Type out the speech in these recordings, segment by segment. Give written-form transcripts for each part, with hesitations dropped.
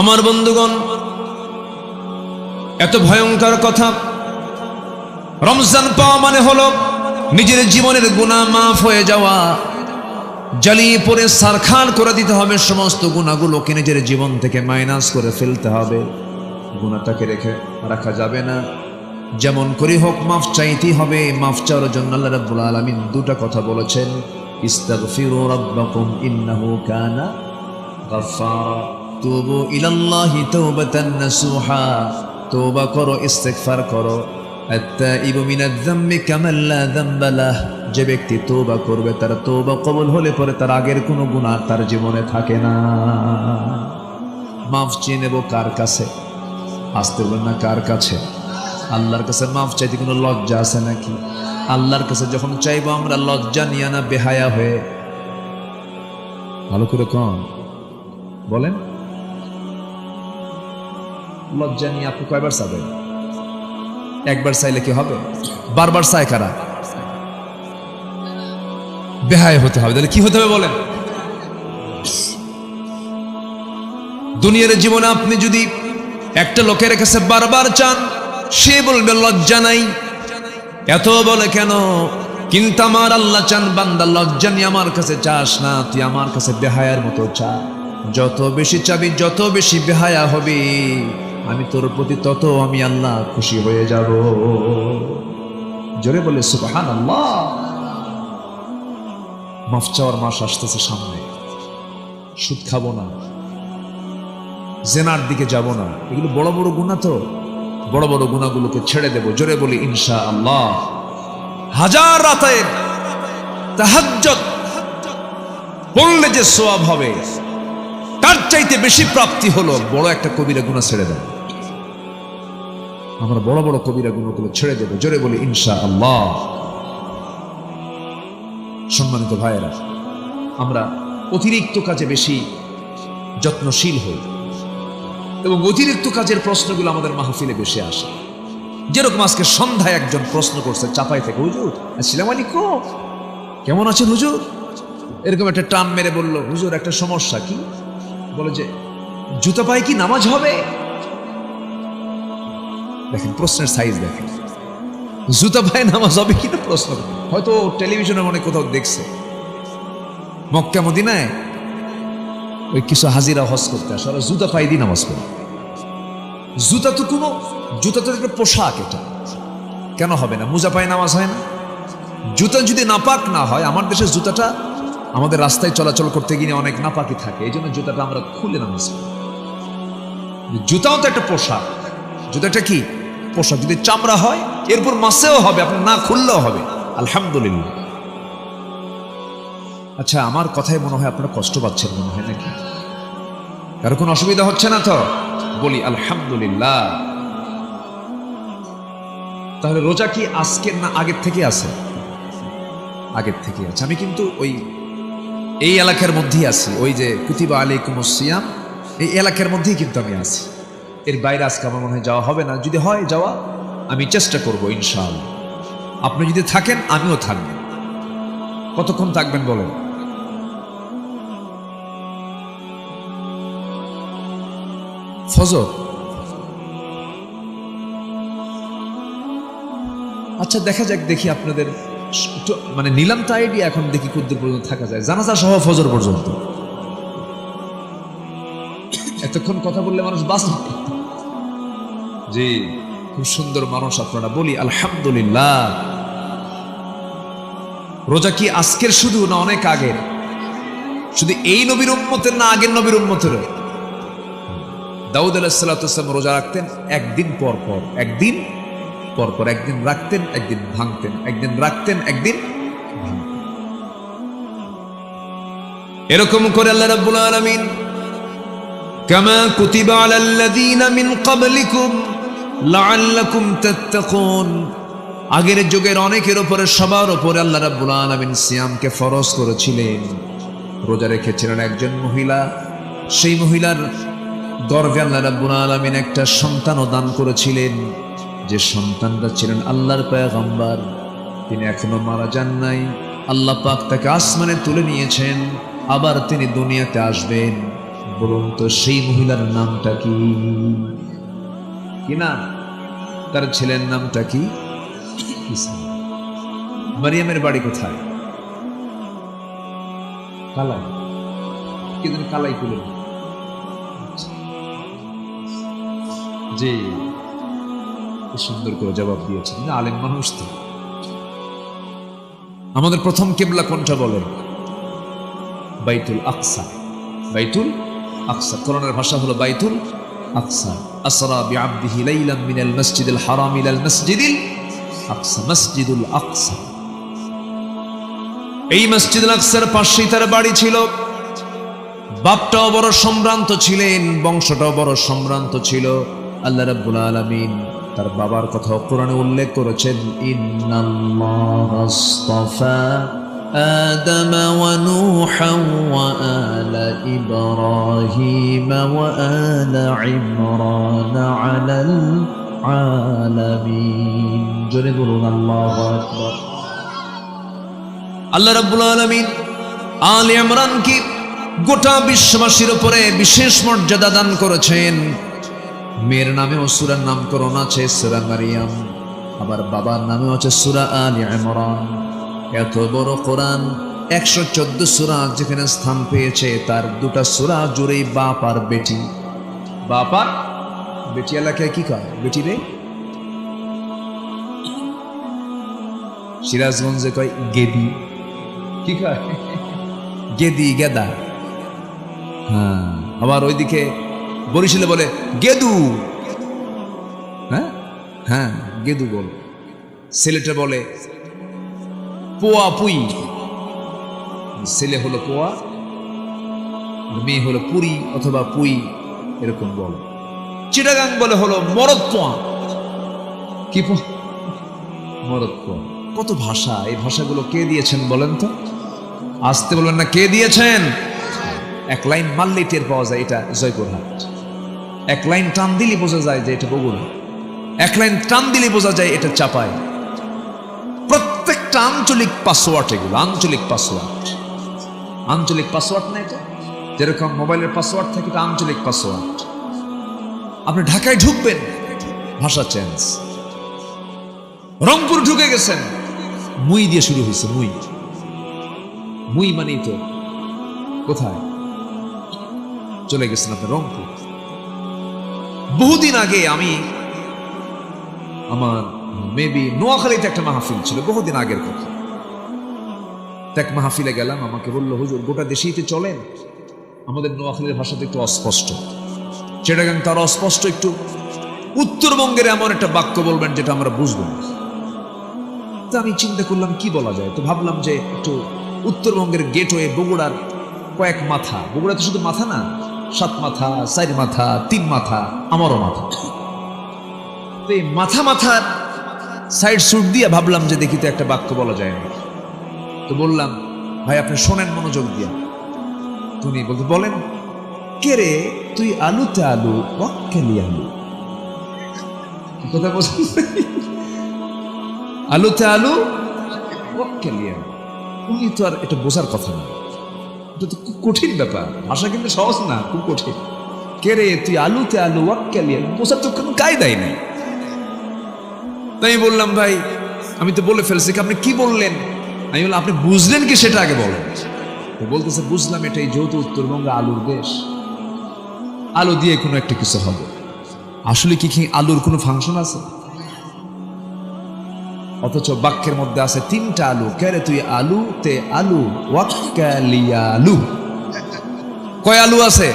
আমার বন্ধুগণ, এত ভয়ঙ্কর কথা। রমজান পাওয়া মানে হলো নিজের জীবনের গুনাহ মাফ হয়ে যাওয়া। জ্বালিয়ে পড়ে সারখার করে দিতে হবে, সমস্ত গুনাহগুলোকে নিজের জীবন থেকে মাইনাস করে ফেলতে হবে। গুনাহটাকে রেখে রাখা যাবে না, যেমন করে হোক মাফ চাইতেই হবে। মাফ চাওয়ার জন্য আল্লাহ রাব্বুল আলামিন দুটো কথা বলেছেন, ইস্তাগফিরু রাব্বাকুম ইন্নাহু কানা গাফফারা, তুবু ইলাল্লাহি তাওবাতান নাসুহা, তওবা করো, ইস্তিগফার করো। আত-তাইবু মিনায-যামবি কামান লা যামবা লাহ, যে ব্যক্তি তওবা করবে তার তওবা কবুল হলে পরে তার আগের কোনো গুনাহ তার জীবনে থাকে না। মাফ চেয়ে নেব কার কাছে? আসতে বলেন না, কার কাছে? আল্লাহর কাছে। মাফ চাইতে কোনো লজ্জা আছে নাকি? আল্লাহর কাছে যখন চাইবো আমরা লজ্জা নিয়ে না বেহায়া হয়ে। ভালো করে কন, বলেন। লজ্জা নিয়ে আপনি কয়বার চাবেন? একবার চাইলে কি হবে? বারবার চায় কারা? বেহায়া হতে হবে। তাহলে কি হতে হবে বলেন? দুনিয়ার জীবনে আপনি যদি একটা লোকের কাছে বারবার চান, সে বলবে লজ্জা নাই, এত বলে কেন? কিন্তু আমার আল্লাহ চান, বান্দা লজ্জা নিয়ে আমার কাছে চাস না, তুই আমার কাছে বেহায়ার মতো চা। যত বেশি চাবি, যত বেশি বেহায়া হবে, আমি তোর প্রতি তত আমি আল্লাহ খুশি হয়ে যাব। জোরে বলে সুবহানাল্লাহ। মাফ চাওয়ার মাস আসতেছে সামনে। সুদ খাবো না, জেনার দিকে যাব না, এগুলো বড় বড় গুনাহ। তো বড় বড় গুনাহগুলোকে ছেড়ে দেব। জোরে বলি ইনশাআল্লাহ। হাজার রাতের তাহাজ্জুদ পড়লে যে সওয়াব হবে, তার চাইতে বেশি প্রাপ্তি হলো বড় একটা কবিরা গুনাহ ছেড়ে দেব। আমরা বড় বড় কবিরা গুনাহগুলো ছেড়ে দেব। জোরে বলি ইনশাআল্লাহ। সম্মানিত ভাইয়েরা, আমরা অতিরিক্ত কাজে বেশি যত্নশীল হই এবং অতিরিক্ত কাজের প্রশ্নগুলো আমাদের মাহফিলে বেশি আসে। যেরকম আজকে সন্ধ্যায় একজন প্রশ্ন করছে চাপাই থেকে, হুজুর আসসালামু আলাইকুম, কেমন আছেন হুজুর? এরকম একটা টান মেরে বলল, হুজুর একটা সমস্যা। কি? বলে যে জুতা পায়ে কি নামাজ হবে? দেখেন প্রশ্নের সাইজ দেখেন। জুতা পায়ে নামাজ হবে কিনা প্রশ্ন। হয়তো টেলিভিশনে মনে কোথাও দেখছে, মক্কা মদিনায় ওই কিছু হাজিরা হজ করতে আসে, ওরা জুতা পায়ে দিয়ে নামাজ পড়ে। জুতা তো কোনো, জুতা তো একটা পোশাক, এটা কেন হবে না? মোজা পায়ে নামাজ হয় না? জুতা যদি নাপাক না হয়, আমার দেশের জুতাটা আমাদের রাস্তায় চলাচল করতে গিয়ে অনেক নাপাকি থাকে, এই জন্য জুতাটা আমরা খুলে নামাজ পড়ি। জুতাও তো একটা পোশাক। জুতাটা কি? পোশাক। যদি চামড়া হয় এরপর মাসেও হবে, আপনার না খুললেও হবে। আলহামদুলিল্লাহ। আচ্ছা, আমার কথায় মনে হয় আপনারা কষ্ট পাচ্ছেন মনে হয়, নাকি? কারো কোনো অসুবিধা হচ্ছে না তো? বলি আলহামদুলিল্লাহ। তাহলে রোজা কি আজকের না আগের থেকে আছে? আগের থেকে আছে। আমি কিন্তু এই এলাকার মধ্যেই আছি, ওই যে কুতিবা আলাইকুমুস সিয়াম, এই এলাকার মধ্যেই কিন্তু আমি আছি। এর বাইরে আজকে আমার মনে হয় যাওয়া হবে না। যদি হয় যাওয়া, আমি চেষ্টা করব ইনশাআল্লাহ। আপনি যদি থাকেন আমিও থাকব। কতক্ষণ থাকবেন বলেন? ফজর। আচ্ছা দেখা যাক, দেখি আপনাদের মানে নিলাম তো আইডিয়া, এখন দেখি কতদূর পর্যন্ত থাকা যায়। জানাজা সহ ফজর পর্যন্ত। এতক্ষণ কথা বললে মানুষ বাঁচবে। জি, খুব সুন্দর মানুষ আপনারা। বলি আলহামদুলিল্লাহ। রোজা কি আজকের শুধু না অনেক আগের? শুধু এই নবীর উম্মতের না আগের নবীর উম্মতের? দাউদ আলাইহিস সালাতু ওয়াস সালাম রোজা রাখতেন একদিন পর পর, একদিন পর পর, একদিন রাখতেন একদিন ভাঙতেন, একদিন রাখতেন একদিন ভাঙতেন। এরকম করে আল্লাহ রাব্বুল আলামিন কামা কুতিবা আলাল্লাযীনা মিন ক্বাবলিকুম লাআল্লাকুম তাত্তাকুন, আগের যুগের অনেকের উপরে, সবার উপরে আল্লাহ রাব্বুল আলামিন সিয়ামকে ফরজ করেছিলেন। রোজা রেখেছিলেন একজন মহিলা, সেই মহিলার গর্ভে আল্লাহ রাব্বুল আলামিন একটা সন্তানও দান করেছিলেন, যে সন্তানটা ছিলেন আল্লাহর পয়গম্বর। তিনি এখনো মারা যান নাই। আল্লাহ পাক তাকে আসমানে তুলে নিয়েছেন, আবার তিনি দুনিয়াতে আসবেন। বলুন তো সেই মহিলার নামটা কি? কি না? তার ছেলের নামটা কি? মারিয়ামের বাড়ি কোথায়? কালাই। কি যেন কালাই কুলে। জি, সুন্দর করে জবাব দিয়েছেন। আলেম মানুষ তো। আমাদের প্রথম কিবলা কোনটা বলেন? বাইতুল আকসা। বাইতুল আকসা কোরআনের ভাষা হলো বাইতুল আকসা। আসরা বিআবদিহি লাইলাম মিনাল মসজিদিল হারাম ইলাল মসজিদিল আকসা। মসজিদুল আকসা, এই মসজিদুল আকসার পাশেই তার বাড়ি ছিল। বাপটাও বড় সম্ভ্রান্ত ছিলেন, বংশটাও বড় সম্ভ্রান্ত ছিল। আল্লাহ রাব্বুল আলামিন তার বাবার কথা কোরআনে উল্লেখ করেছেন, ইন্নাল্লাহা আসতাফা آدم ونوحا وآل إبراهيم وآل عمران على العالمين। জোরে বলুন আল্লাহু আকবার। আল্লাহ রাব্বুল আলামিন আলে ইমরানকে গোটা বিশ্ববাসীর উপরে বিশেষ মর্যাদা দান করেছেন। মেয়ের নামেও সূরার নামকরণ আছে সূরা মারিয়াম, আবার বাবার নামেও আছে সূরা আলে ইমরান। এত বড় কোরআন 114 সূরা যেখানে স্থান পেয়েছে, তার দুটা সূরা জুড়েই বাপ আর বেটি। বাপ আর বেটি এলাকায় কি কয়? বেটি রে। সিরাজগঞ্জে কয় গেদি। কি কয়? গেদি, গেদা। হ্যাঁ, আবার ওইদিকে বরিশালে বলে গেদু। হ্যাঁ হ্যাঁ, গেদু বলে। সিলেটে বলে পোয়া পুই। ছেলে হলো পোয়া, মেয়ে হলো পুরি অথবা পুই, এরকম বলে। চিটাগাং বলে হলো মরদ পোয়া। কি মরদ পোয়া। কত ভাষা! এই ভাষাগুলো কে দিয়েছেন বলেন তো? আসতে বলবেন না, কে দিয়েছেন? এক লাইন মারলেই টের পাওয়া যায় এটা জয়পুরহাট। এক লাইন টান দিলে বোঝা যায় যে এটা বগুড়া। এক লাইন টান দিলে বোঝা যায় এটা চাপায়। প্রত্যেকটা আঞ্চলিক পাসওয়ার্ড, এগুলো আঞ্চলিক পাসওয়ার্ড। আঞ্চলিক পাসওয়ার্ড না এটা? যেরকম মোবাইলের পাসওয়ার্ড থাকে, এটা আঞ্চলিক পাসওয়ার্ড। আপনি ঢাকায় ঢুকবেন, ভাষা চেঞ্জ। রংপুর ঢুকে গেছেন, মুই দিয়ে শুরু হয়েছে। মুই মুই মানেই তো কোথায় চলে গেছেন আপনি? রংপুর। বহুদিন আগে আমি আমার মেবি নোয়াখালীতে একটা মাহফিল ছিল, বহুদিন আগের কথা। এক মাহফিলে গেলাম, আমাকে বললো, হুজুর গোটা দেশেইতে চলেন, আমাদের নোয়াখালীর ভাষাতে একটু অস্পষ্ট, চিটাগাং তার অস্পষ্ট, একটু উত্তরবঙ্গের এমন একটা বাক্য বলবেন যেটা আমরা বুঝবো না। তো আমি চিন্তা করলাম কি বলা যায়, তো ভাবলাম যে একটু উত্তরবঙ্গের গেটওয়ে বগুড়ার কয়েক মাথা। বগুড়া তো শুধু মাথা না, 7 মাথা, 4 মাথা, 3 মাথা, আমারও মাথা। তো এই মাথা মাথার সাইড সুট দিয়ে ভাবলাম যে দেখি তো একটা বাক্য বলা যায় না। তো বললাম, ভাই আপনি শোনেন মনোযোগ দিয়া। তুমি বলতে, বলেন। কে রে তুই আলুতে আলু ওয়াক্কালি আলু। কি কথা বলছেন? আলুতে আলু ওয়াক্কালি আলু। উনি তো আর এটা বোঝার কথা না, এটা তো খুব কঠিন ব্যাপার। ভাষা কিন্তু সহজ না, খুব কঠিন। কে রে তুই আলুতে আলু ওয়াক্কালি আলু, বোঝার তো কোনো কায়দাই নাই। তাই বললাম, ভাই আমি তো বলে ফেলছি, আপনি কি বললেন? আমি বললাম, আপনি বুঝলেন কি সেটা আগে বলেন। তো বলতেছে, বুঝলাম এটাই, যেহেতু উত্তরবঙ্গ আলুর দেশ, আলু দিয়ে কোনো একটা কিছু হবে। আসলে কি আলুর কোনো ফাংশন আছে? অথচ বাক্যের মধ্যে আছে 3টা আলু। কে রে তুই আলুতে আলু ওয়াক্কালি আলু। কয় আলু আছে?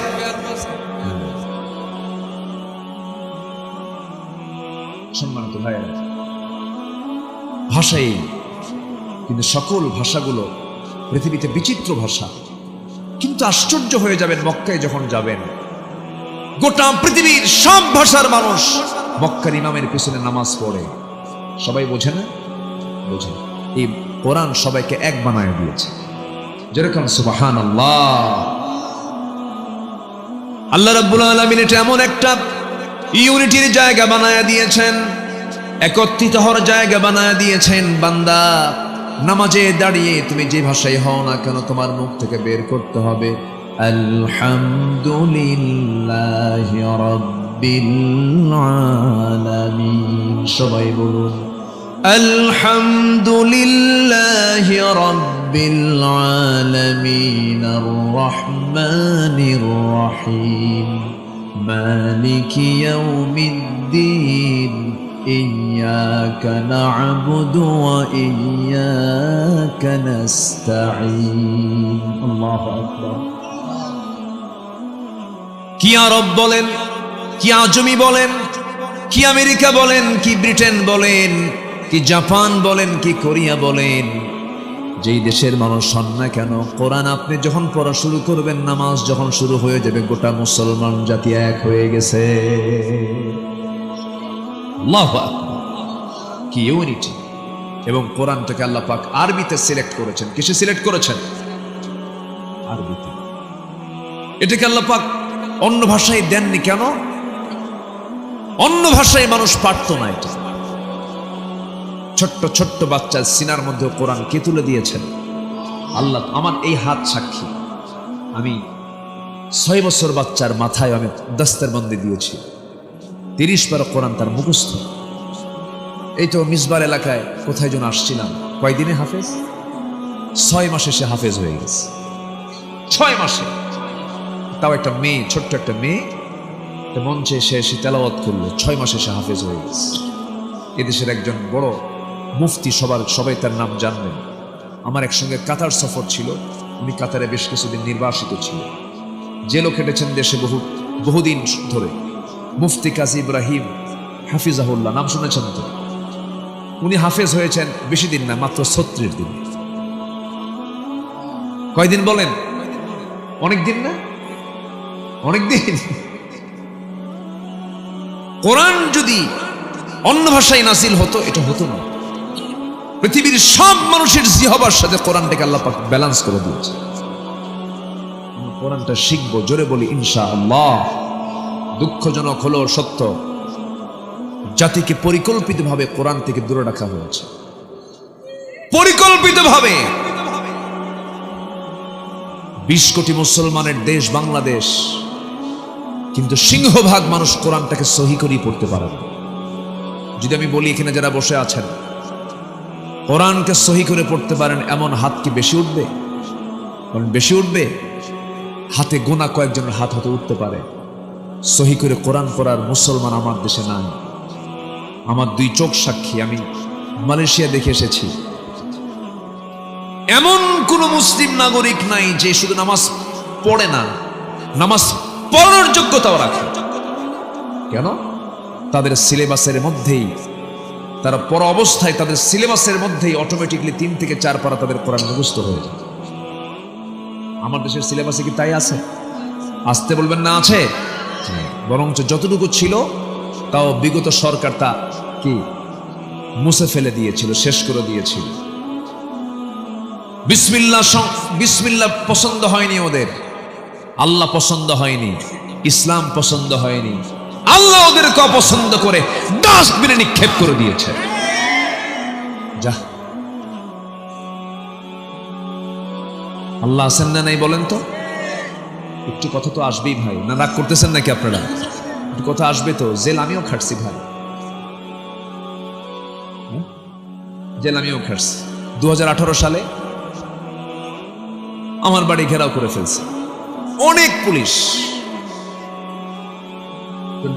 সম্মানিত ভাইয়েরা, ভাষাই, কিন্তু সকল ভাষাগুলো পৃথিবীতে বিচিত্র ভাষা। কিন্তু আশ্চর্য হয়ে যাবেন মক্কায় যখন যাবেন, গোটা পৃথিবীর সব ভাষার মানুষ মক্কার ইমামের পিছনে নামাজ পড়ে। সবাই বোঝে না? বোঝে। এই কোরআন সবাইকে এক বানায় দিয়েছে। যেরকম সুবহানাল্লাহ। আল্লাহ রাব্বুল আলামিন এটা এমন একটা ইউনিটির জায়গা বানায় দিয়েছেন, একত্রিত হওয়ার জায়গা বানায় দিয়েছেন। বান্দা নামাজে দাঁড়িয়ে তুমি যে ভাষায় হও না কেন, তোমার মুখ থেকে বের করতে হবে আলহামদুলিল্লাহি রাব্বিল আলামিন। সবাই বলুন আলহামদুলিল্লাহি রাব্বিল আলামিন আর রহমানির রহিম মালিকি ইয়াউমিদ্দিন ইয়্যাকা না'বুদু ওয়া ইয়্যাকা নাস্তাঈন। আল্লাহু আকবার। কি আরব বলেন, কি আজমি বলেন, কি আমেরিকা বলেন, কি ব্রিটেন বলেন, কি জাপান বলেন, কি কোরিয়া বলেন, যেই দেশের মানুষ হন না কেন, কোরআন আপনি যখন পড়া শুরু করবেন, নামাজ যখন শুরু হয়ে যাবে, গোটা মুসলমান জাতি এক হয়ে গেছে। আল্লাহু আকবার। কি ইউনিটি। এবং কোরআনটাকে আল্লাহ পাক আরবিতে সিলেক্ট করেছেন। কিসে সিলেক্ট করেছেন? আরবিতে। এটাকে আল্লাহ পাক অন্য ভাষায় দেননি কেন? অন্য ভাষায় মানুষ পারত না। এটা ছোট্ট ছোট্ট বাচ্চার সিনার মধ্যে কোরআন কে তুলে দিয়েছেন? আল্লাহ। আমার এই হাত সাক্ষী, আমি 6 বছর বাচ্চার মাথায় আমি দস্তরবন্দি দিয়েছি, 30 বার কোরআন তার মুখস্থ। এই তো মিসবার এলাকায় কোথায় যেন আসছিলাম, কয়দিনে হাফেজ? 6 মাসে সে হাফেজ হয়ে গেছে। 6 মাসে। তাও একটা মেয়ে, ছোট্ট একটা মেয়ে, মঞ্চে সে তেলাওয়াত করলো, 6 মাসে সে হাফেজ হয়ে গেছে। এদেশের একজন বড় মুফতি, সবাই তার নাম জানবেন। আমার একসঙ্গে কাতার সফর ছিল, উনি কাতারে বেশ কিছুদিন নির্বাসিত ছিল, জেলও খেটেছেন দেশে বহুদিন ধরে। মুফতি কাজী ইব্রাহিম হাফিজাহুল্লাহ, নাম শুনেছেন তো? উনি হাফেজ হয়েছেন বেশি দিন না, মাত্র 36 দিন। কয়দিন বলেন? অনেক দিন না? অনেক দিন। কোরআন যদি অন্য ভাষায় নাজিল হতো, এটা হতো না। পৃথিবীর সব মানুষের জিহবার সাথে কোরআনটাকে আল্লাহ পাক ব্যালেন্স করে দিয়েছে। কোরআনটা শিখবো, জোরে বলি ইনশাআল্লাহ। দুঃখজনক হলো সত্য, জাতিকে পরিকল্পিতভাবে কোরআন থেকে দূরে রাখা হয়েছে। পরিকল্পিতভাবে। 20 কোটি মুসলমানের দেশ বাংলাদেশ, কিন্তু সিংহভাগ মানুষ কোরআনটাকে সহি করেই পড়তে পারে না। যদি আমি বলি এখানে যারা বসে আছেন কোরআনকে সহি করে পড়তে পারেন, এমন হাত কি বেশি উঠবে? বেশি উঠবে? হাতে গোনা কয়েকজনের হাত হতে উঠতে পারে। সহি করে কোরআন পড়ার মুসলমান আমার দেশে নাই। আমার 2 চোখ সাক্ষী, আমি মালয়েশিয়া দেখে এসেছি। এমন কোন মুসলিম নাগরিক নাই যে শুধু নামাজ পড়ে না, নামাজ পড়ার যোগ্যতাও রাখে। কেন? তাদের সিলেবাসের মধ্যেই, তারা পড়া অবস্থায় তাদের সিলেবাসের মধ্যেই অটোমেটিকলি 3 থেকে 4 পারা তাদের কোরআন মুখস্থ হয়ে যায়। আমার দেশের সিলেবাসে কি তাই আছে? আসতে বলবেন না আছে? বরঞ্চ যতটুকু ছিল তাও বিগত সরকার তা কি মুছে ফেলে দিয়েছিল, শেষ করে দিয়েছিল। বিসমিল্লাহ পছন্দ হয়নি ওদের, আল্লাহ পছন্দ হয়নি, ইসলাম পছন্দ হয়নি, আল্লাহ ওদেরকে অপছন্দ করে ডাস্টবিনে নিক্ষেপ করে দিয়েছে। যা, আল্লাহ আছেন না নাই বলেন তো? একটু কথা তো আসবেই ভাই, না রাগ করতেছেন নাকি আপনারা? একটু কথা আসবে তো। জেল আমিও খাটছি ভাই, জেল আমিও খাটছি। 2018 সালে আমার বাড়ি ঘেরাও করে ফেলছে অনেক পুলিশ।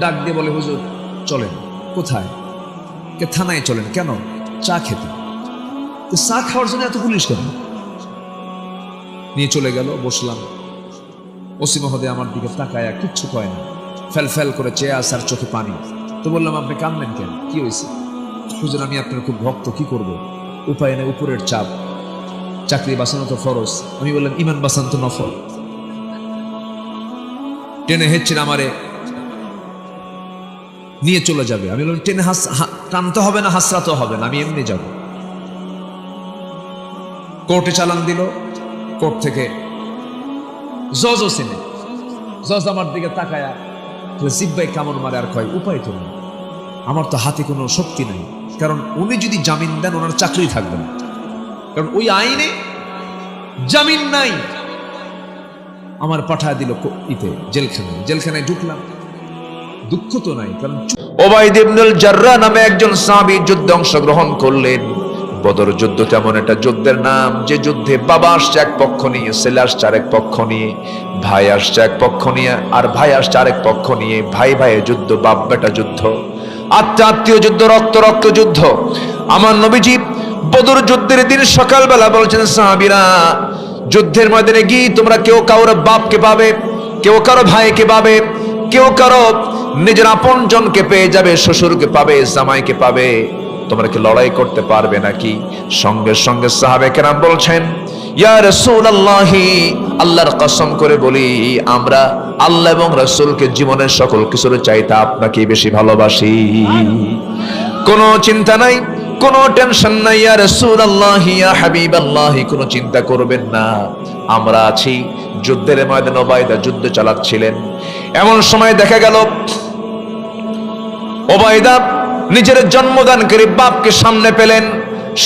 ডাক দিয়ে বলে, হুজুর চলেন। কোথায়? থানায় চলেন। কেন? চা খেতে। চা খাওয়ার জন্য এত পুলিশ কেন? নিয়ে চলে গেল, বসলাম। ওসি মহোদয় আমার দিকে তাকায়া কিচ্ছু কয় না, ফেল ফেল করে চেয়ে আসার চোখে পানি। তো বললাম, আপনি কাঁদলেন কেন? কি হয়েছে? হুজুর আমি আপনার খুব ভক্ত, কি করব? উপায় নেই, উপরের চাপ, চাকরি বাঁচানো তো ফরজ। আমি বললাম, ইমান বাঁচানো তো নফল। টেনে হেঁচড়ে আমারে নিয়ে চলে যাবে। আমি বললাম, টেনে টানতে হবে না, হাসরাতে হবে না, আমি এমনি যাব। কোর্টে চালান দিল। কোর্ট থেকে জজও চিনে। জজ আমার দিকে তাকায়া জিব্বাই কামড় মারে আর কয়, উপায় তো নেই, আমার তো হাতে কোনো শক্তি নাই। কারণ উনি যদি জামিন দেন ওনার চাকরি থাকবে না, কারণ ওই আইনে জামিন নাই। আমার পাঠায় দিল জেলখানায় ঢুকলাম, দুঃখ তো নাই, কারণ ওবাইদ ইবনুল জাররাহ নামে একজন সাহাবী যুদ্ধে অংশগ্রহণ করলেন। বদর যুদ্ধ তেমন একটা যুদ্ধের নাম, যে যুদ্ধে বাবা আসছে এক পক্ষ নিয়ে, ছেলে আসছে আরেক পক্ষ নিয়ে, ভাই আসছে এক পক্ষ নিয়ে আর ভাই আসছে আরেক পক্ষ নিয়ে, ভাই ভাইয়ের যুদ্ধ, বাপ বেটা যুদ্ধ, আত্মীয় যুদ্ধ, রক্ত যুদ্ধ। আমার নবীজি বদর যুদ্ধের দিন সকালবেলা বলছেন, সাহাবীরা যুদ্ধের ময়দানে গিয়ে তোমরা কেউ কারো বাপকে পাবে, কেউ কারো ভাইকে পাবে, কেউ কারো নিজের আপন জনকে পেয়ে যাবে, শ্বশুরকে পাবে, জামাইকে পাবে, তোমরা কি লড়াই করতে পারবে নাকি? সঙ্গে সঙ্গে সাহাবে কেরাম বলছেন, ইয়া রাসূলুল্লাহ, আল্লাহর কসম করে বলি আমরা আল্লাহ এবং রাসূলকে জীবনের সকল কিছুর চাইতে আপনাকে বেশি ভালোবাসি। কোনো চিন্তা নাই, কোনো টেনশন নাই, ইয়া রাসূলুল্লাহ, ইয়া হাবিবাল্লাহ, কোনো চিন্তা করবেন না, আমরা আছি। যুদ্ধের ময়দানে ওবায়দা যুদ্ধ চালাচ্ছিলেন। এমন সময় দেখা গেল ওবায়দা নিজের জন্মদানকারী বাপকে সামনে পেলেন।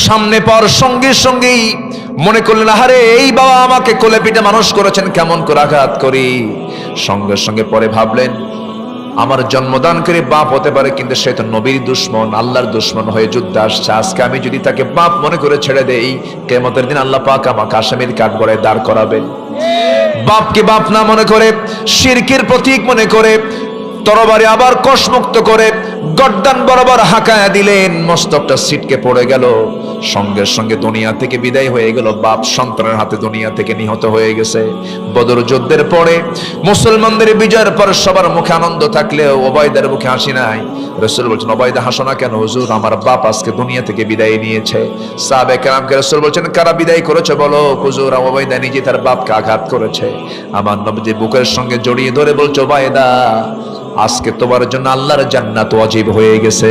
সামনে পাওয়ার সঙ্গে সঙ্গেই মনে করলেন, আরে এই বাবা আমাকে কোলে পিঠে মানুষ করেছেন, কেমন করে আঘাত করি। সঙ্গে সঙ্গে পরে ভাবলেন, আমার জন্মদানকারী বাপ হতে পারে, কিন্তু সে তো নবীর দুশ্মন, আল্লাহর দুশ্মন হয়ে যুদ্ধে আসছে। আজকে আমি যদি তাকে বাপ মনে করে ছেড়ে দেই, কিয়ামতের দিন আল্লাহ পাক আমাকে আসামির কাঠগড়ায় দাঁড় করাবেন। বাপকে বাপ না মনে করে, শিরকের প্রতীক মনে করে তরবারি আবার কষমুক্ত করে গর্দান বরাবর হাঁকায়া দিলেন, মস্তকটা ছিটকে পড়ে গেল। সঙ্গে সঙ্গে দুনিয়া থেকে বিদায় হয়ে গেল। বাপ সন্তানের হাতে দুনিয়া থেকে নিহত হয়ে গেছে। বদর যুদ্ধের পরে মুসলমানদের বিজয়ের পর সবার মুখে আনন্দ থাকলেও ওবায়দার মুখে হাসি নাই। রাসূল বলছেন, ওবায়দা হাসো না কেন হুজুর? আমার বাপ আজকে দুনিয়া থেকে বিদায় নিয়েছে। সাহাবায়ে কেরামকে রাসূল বলছেন, কারা বিদায় করেছে বলো? হুজুর, ওবায়দা নিজে তার বাপকে আঘাত করেছে। আমার নবীজি বুকের সঙ্গে জড়িয়ে ধরে বলছে, ওবায়দা আজকে তোমার জন্য আল্লাহর জান্নাত ওয়াজিব হয়ে গেছে।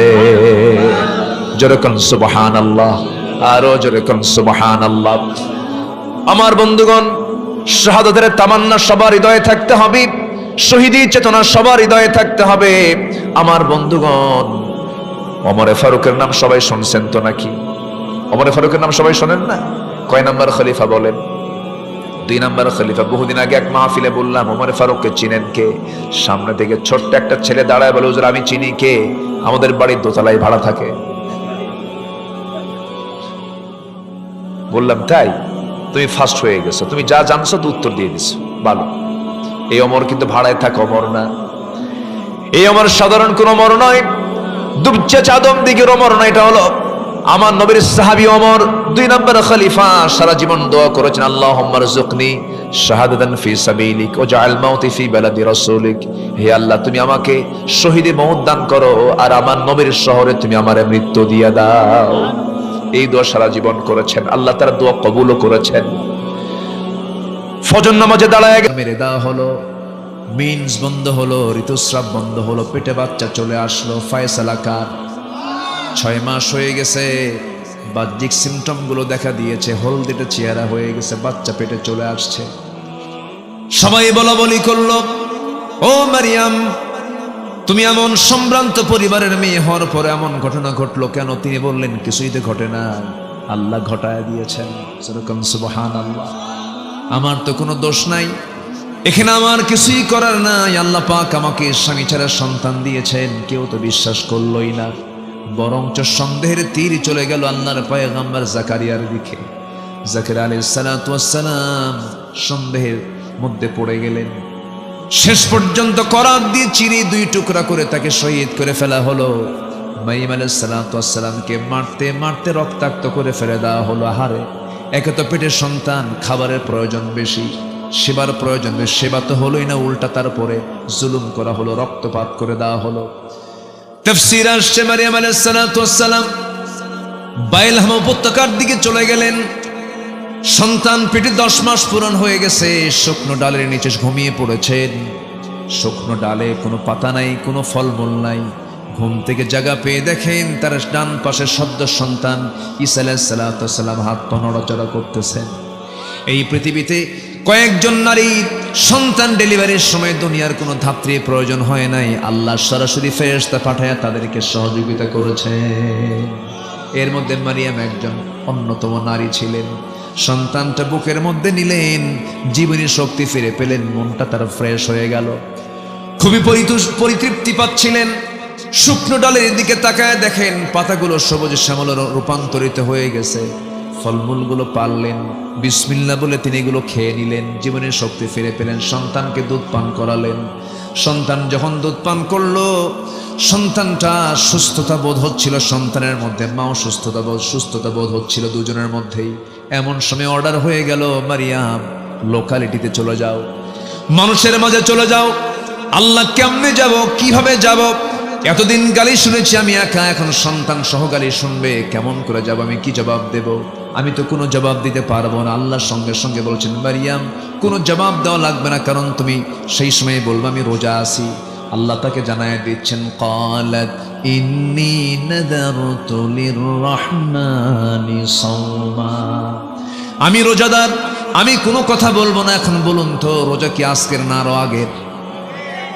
জোরে কোন সুবহানাল্লাহ, আরো জোরে কোন সুবহানাল্লাহ। আমার বন্ধুগণ, শাহাদাতের তামান্না সবার হৃদয়ে থাকতে হবে, শহীদি চেতনা সবার হৃদয়ে থাকতে হবে। আমার বন্ধুগণ, ওমরে ফারুকের নাম সবাই শুনছেন তো নাকি? ওমরে ফারুকের নাম সবাই শোনেন না? কয় নাম্বার খলিফা বলেন? 2 নাম্বার খলিফা। বহুদিন আগে এক মাহফিলে বললাম, ওমরে ফারুককে চিনেন কে? সামনে থেকে ছোট্ট একটা ছেলে দাঁড়ায় বলে, হুজুর আমি চিনি। কে? আমাদের বাড়ির দোতলায় ভাড়া থাকে। বললাম, তাই? তুমি ফার্স্ট হয়ে গেছো, তুমি যা জানছো তো উত্তর দিয়ে দিছো, ভালো। এই ওমর কিন্তু ভাড়ায় থাকা ওমর না। এই ওমর সাধারণ কোন ওমর নয়, দুবচে চাদম দিকের ওমর না। এটা হলো আমার নবীর সাহাবী ওমর, 2 নম্বর খলিফা। সারা জীবন দোয়া করেছেন, আল্লাহুম্মা রযুকনি শাহাদাতান ফি সাবিলিক ওয়াজআল মাউতি ফি বালাদি রাসূলিক। হে আল্লাহ, তুমি আমাকে শহীদে মওত দান করো, আর আমার নবীর শহরে তুমি আমারে মৃত্যু দিয়ে দাও। এই দোয়া সারা জীবন করেছেন, আল্লাহ তার দোয়া কবুলও করেছেন। ফজর নামাজে দাঁড়ায় মেরে দেওয়া হলো, মিন্স বন্ধ হলো, ঋতুস্রাব বন্ধ হলো, পেটে বাচ্চা চলে আসলো। ফয়সালা কার? 6 মাস হয়ে গেছে, বাহ্যিক সিমটম গুলো দেখা দিয়েছে, হলদেটে চেহারা হয়ে গেছে, বাচ্চা পেটে চলে আসছে। সবাই বলা বলি করলো, ও মারিয়াম, তুমি এমন সম্ভ্রান্ত পরিবারের মেয়ে হওয়ার পরে এমন ঘটনা ঘটলো কেন? তিনি বললেন, কিছুই তো ঘটে না, আল্লাহ ঘটায় দিয়েছেন। সুবহানাল্লাহ, আমার তো কোনো দোষ নাই, এখানে আমার কিছুই করার নাই। আল্লাহ পাক আমাকে স্বামী ছাড়া সন্তান দিয়েছেন। কেউ তো বিশ্বাস করলোই না, বরঞ্চ সন্দেহের তীর চলে গেল আল্লাহর পয়গম্বর জাকারিয়ার দিকে। জাকারিয়া আলাইহিস সালাতু ওয়াস সালাম সন্দেহের মধ্যে পড়ে গেলেন। শেষ পর্যন্ত করাত দিয়ে চিরি 2 টুকরা করে তাকে শহীদ করে ফেলা হলো। মারিয়াম আলাইহিস সালাতু ওয়াস সালামকে মারতে মারতে রক্তাক্ত করে ফেলে দেওয়া হলো। আহারে, একে তো পেটের সন্তান, খাবারের প্রয়োজন বেশি, সেবার প্রয়োজন বেশি, সেবা তো হলোই না, উল্টা তারপরে জুলুম করা হলো, রক্তপাত করে দেওয়া হলো। তাফসীর আসছে, মারিয়াম আলাইহিস সালাতু ওয়াস সালাম বাইলহাম উপত্যকার দিকে চলে গেলেন। সন্তান পেটে 10 মাস পূরণ হয়ে গেছে, শুকনো ডালের নিচে ঘুমিয়ে পড়েছেন। শুকনো ডালে কোনো পাতা নাই, কোনো ফলমূল নাই। ঘুম থেকে জাগা পেয়ে দেখেন তার ডান পাশে সদ্য সন্তান ঈসা আলাইহিস সালাতু ওয়াস সালাম হাত পা নড়াচড়া করতেছেন। এই পৃথিবীতে কয়েকজন নারী সন্তান ডেলিভারির সময় দুনিয়ার কোনো ধাত্রী প্রয়োজন হয় নাই, আল্লাহ সরাসরি ফেরেশতা পাঠায়া তাদেরকে সহযোগিতা করেছে। এর মধ্যে মারিয়াম একজন অন্যতম নারী ছিলেন। সন্তানটা বুকের মধ্যে নিলেন, জীবনী শক্তি ফিরে পেলেন, মনটা তার ফ্রেশ হয়ে গেল, খুবই পরিতৃপ্তি পাচ্ছিলেন। শুকনো ডালের দিকে তাকায় দেখেন পাতাগুলো সবুজ শ্যামল রূপান্তরিত হয়ে গেছে। ফলমূলগুলো পারলেন, বিসমিল্লাহ বলে তিনি এগুলো খেয়ে নিলেন, জীবনের শক্তি ফিরে পেলেন। সন্তানকে দুধ পান করালেন। সন্তান যখন দুধ পান করলো, সন্তানটা সুস্থতা বোধ হচ্ছিল সন্তানের মধ্যে, মাও সুস্থতা বোধ হচ্ছিল দুজনের মধ্যেই। এমন সময় অর্ডার হয়ে গেল, মারিয়াম লোকালিটিতে চলে যাও, মানুষের মাঝে চলে যাও। আল্লাহ কেমনে যাব, কিভাবে যাব? এতদিন গালি শুনেছি আমি একা, এখন সন্তান সহ গালি শুনবে, কেমন করে যাব? আমি কি জবাব দেব? আমি তো কোনো জবাব দিতে পারবো না। আল্লাহ সঙ্গে সঙ্গে বলছেন, মারিয়াম কোনো জবাব দেওয়া লাগবে না, কারণ তুমি সেই সময় বলবে আমি রোজা আছি। আল্লাহ তাকে জানায় দিচ্ছেন, ক্বালাত ইন্নী নাযারতু লিররহমানি সাওমা, আমি রোজাদার, আমি কোনো কথা বলবো না। এখন বলুন তো, রোজা কি আজকের না আরো আগের?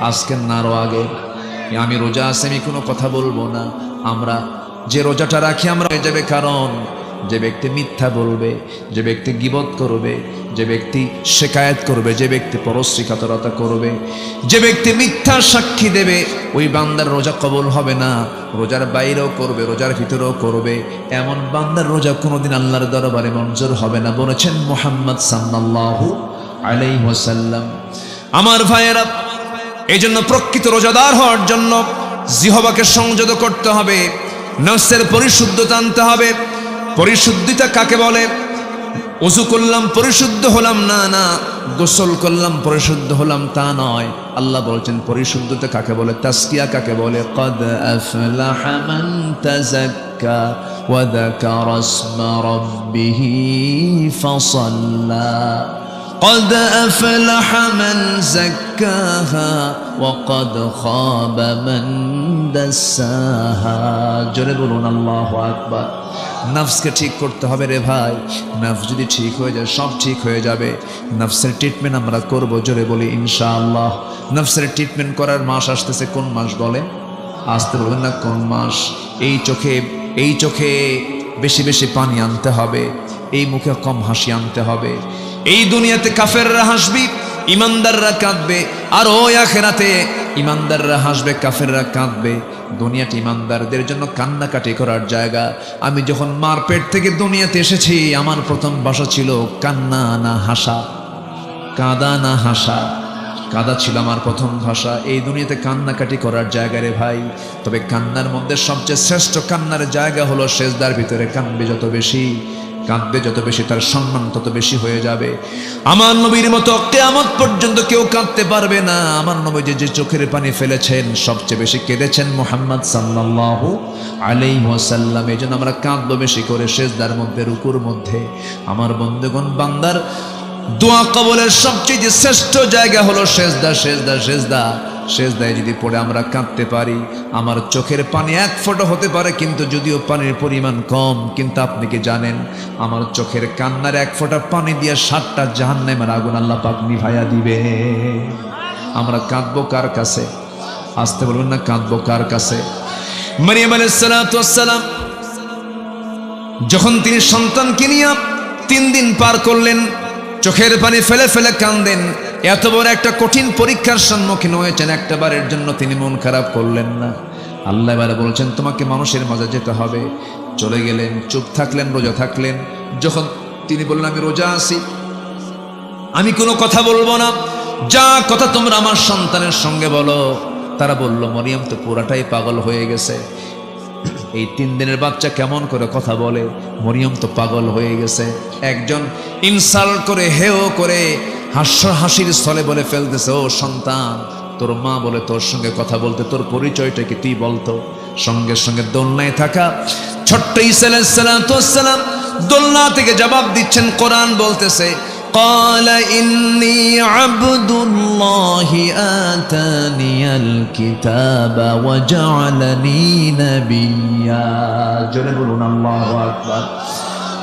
আজকের না আরো আগের? আমি রোজা আছি, আমি কোনো কথা বলবো না। আমরা যে রোজাটা রাখি আমরা হয়ে যাবে, কারণ যে ব্যক্তি মিথ্যা বলবে, যে ব্যক্তি গীবত করবে, যে ব্যক্তি শিকায়েত করবে, যে ব্যক্তি পরশ্রীকাতরতা করবে, যে ব্যক্তি মিথ্যা সাক্ষী দেবে, ওই বান্দার রোজা কবুল হবে না। রোজার বাইরেও করবে, রোজার ভিতরেও করবে, এমন বান্দার রোজা কোনোদিন আল্লাহর দরবারে মঞ্জুর হবে না, বলেছেন মুহাম্মদ সাল্লাল্লাহু আলাইহি ওয়াসাল্লাম। আমার ভাইয়েরা, এই জন্য প্রকৃত রোজাদার হওয়ার জন্য জিহ্বাকে সংযত করতে হবে, নফসের পরিশুদ্ধতা আনতে হবে। পরিশুদ্ধিতা কাকে বলে? ওযু করলাম পরিশুদ্ধ হলাম না, না গোসল করলাম পরিশুদ্ধ হলাম তা নয়। আল্লাহ বলছেন পরিশুদ্ধতা কাকে বলে, তাসকিয়া কাকে বলে। ক্বাদ আফলাহা মান তাযাক্কা ওয়া যাকারা ইসমা রাব্বিহি ফাসাল্লা। قد أفلح من زكاها وقد خاب من دساها। জোরে বলুন আল্লাহু আকবার। নফসকে ঠিক করতে হবে রে ভাই, নফস যদি ঠিক হয়ে যায় সব ঠিক হয়ে যাবে। নফসের ট্রিটমেন্ট আমরা করব, জোরে বলি ইনশাআল্লাহ। নফসের ট্রিটমেন্ট করার মাস আসতেছে, কোন মাস বলেন? আসতে বলবেন না কোন মাস? এই চোখে বেশি বেশি পানি আনতে হবে, এই মুখে কম হাসি আনতে হবে। এই দুনিয়াতে কাফেররা হাসবে, ইমানদাররা কাঁদবে, আর ওই আখিরাতে ইমানদাররা হাসবে, কাফেররা কাঁদবে। দুনিয়াটি ইমানদারদের জন্য কান্নাকাটি করার জায়গা। আমি যখন মার পেট থেকে দুনিয়াতে এসেছি, আমার প্রথম ভাষা ছিল কান্না না হাসা, কাঁদা না হাসা। কাঁদা ছিল আমার প্রথম ভাষা। এই দুনিয়াতে কান্নাকাটি করার জায়গা রে ভাই। তবে কান্নার মধ্যে সবচেয়ে শ্রেষ্ঠ কান্নার জায়গা হলো সেজদার ভিতরে। কাঁদবে যত বেশি, কাঁদবে যত বেশি, তার সম্মান তত বেশি হয়ে যাবে। আমার নবীর মতো কিয়ামত পর্যন্ত কেউ কাঁদতে পারবে না। আমার নবী যে চোখের পানি ফেলেছেন, সবচেয়ে বেশি কেঁদেছেন মুহাম্মদ সাল্লাল্লাহু আলাইহি ওয়াসাল্লাম। এই জন্য আমরা কাঁদবো বেশি করে সেজদার মধ্যে, রুকুর মধ্যে। আমার বন্ধুগণ, বান্দার দোয়া কবুলের সবচেয়ে শ্রেষ্ঠ জায়গা হলো সেজদা, সেজদা, সেজদা। সেজদায় যদি পড়ে আমরা কাঁদতে পারি, আমার চোখের পানি এক ফোঁটা হতে পারে, কিন্তু যদিও পানির পরিমাণ কম, কিন্তু আপনি কি জানেন আমার চোখের কান্নার এক ফোঁটা পানি দিয়ে 7টা জাহান্নামের আগুন আল্লাহ পাক নিভাইয়া দিবে। আমরা কাঁদবো কার কাছে? আসতে বলবেন না, কাঁদবো কার কাছে? মারিয়াম আলাইহিস সালাতু ওয়াস সালাম যখন তিনি সন্তানকে নিয়ে 3 দিন পার করলেন, চোখের পানি ফেলে ফেলে কাঁদেন। এত বড় একটা কঠিন পরীক্ষার সম্মুখীন হয়েছেন, একটা বারের জন্য তিনি মন খারাপ করলেন না। আল্লাহ এবারে বলছেন তোমাকে মানুষের মাঝে যেতে হবে। চলে গেলেন, চুপ থাকলেন, রোজা থাকলেন। যখন তিনি বললেন আমি রোজা আছি, আমি কোনো কথা বলবো না, যা কথা তোমরা আমার সন্তানের সঙ্গে বলো। তারা বলল মরিয়ম তো পুরাটাই পাগল হয়ে গেছে, এই 3 দিনের বাচ্চা কেমন করে কথা বলে? মরিয়ম তো পাগল হয়ে গেছে। একজন ইনসাল্ট করে, হেও করে, হাসির স্থলে বলে ফেলতেছে, ও সন্তান, তোর মা বলে তোর সঙ্গে কথা বলতে, তোর পরিচয়টা কি তুই বলতো? সঙ্গে সঙ্গে দোলনায় থাকা ছোট্ট ঈসা আলাইহিস সালাতু ওয়াস সালাম দোলনা থেকে জবাব দিচ্ছেন। কোরআন বলতেছে, قال إني عبد الله آتاني الكتاب وجعلني نبيا। জোরে বলুন আল্লাহু আকবার।